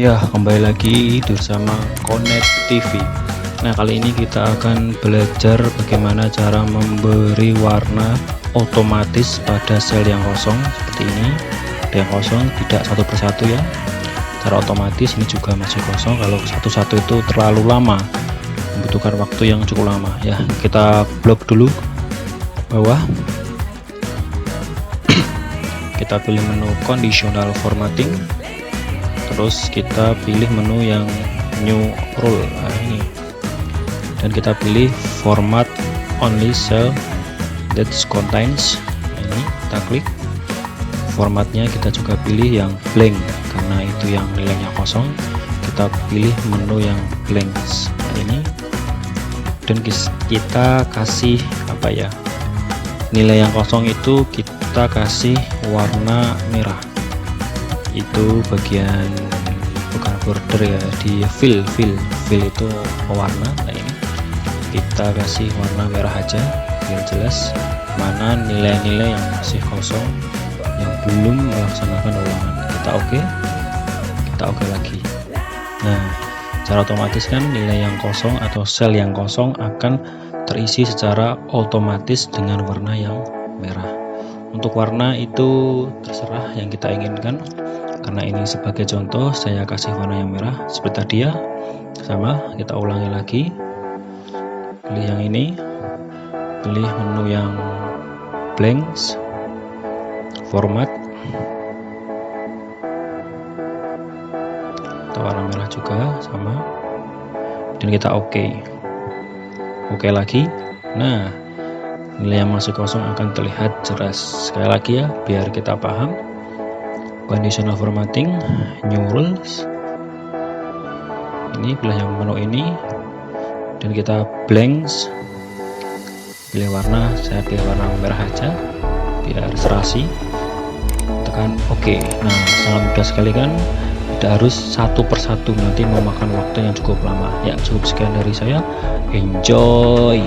Ya, kembali lagi bersama Connect TV. Nah, kali ini kita akan belajar bagaimana cara memberi warna otomatis pada sel yang kosong seperti ini. Ada yang kosong, tidak satu persatu ya. Cara otomatis ini juga masih kosong. Kalau satu-satu itu terlalu lama, membutuhkan waktu yang cukup lama. Ya, kita blok dulu bawah. Kita pilih menu conditional formatting. Terus kita pilih menu yang new rule, nah ini, dan kita pilih format only cell that contains, ini kita klik. Formatnya kita juga pilih yang blank karena itu yang nilainya kosong. Kita pilih menu yang blank, nah ini, dan kita kasih apa ya, nilai yang kosong itu kita kasih warna merah. Itu bagian bukan border ya, di fill itu pewarna. Nah ini kita kasih warna merah aja biar jelas mana nilai-nilai yang masih kosong, yang belum melaksanakan ulangan. Kita oke lagi. Nah, secara otomatis kan nilai yang kosong atau sel yang kosong akan terisi secara otomatis dengan warna yang merah. Untuk warna itu terserah yang kita inginkan. Karena ini sebagai contoh saya kasih warna yang merah seperti tadi ya. Sama, kita ulangi lagi. Pilih yang ini. Pilih menu yang blanks. Format. Atau warna merah juga sama. Dan kita oke. Oke lagi. Nah, nilai yang masih kosong akan terlihat jelas. Sekali lagi ya, biar kita paham. Conditional formatting, new rules. Ini pilih yang menu ini, dan kita blanks. Pilih warna, saya pilih warna merah aja, biar serasi. Tekan OK. Nah, sangat mudah sekali kan? Tidak harus satu persatu, nanti memakan waktu yang cukup lama. Ya, cukup sekian dari saya. Enjoy.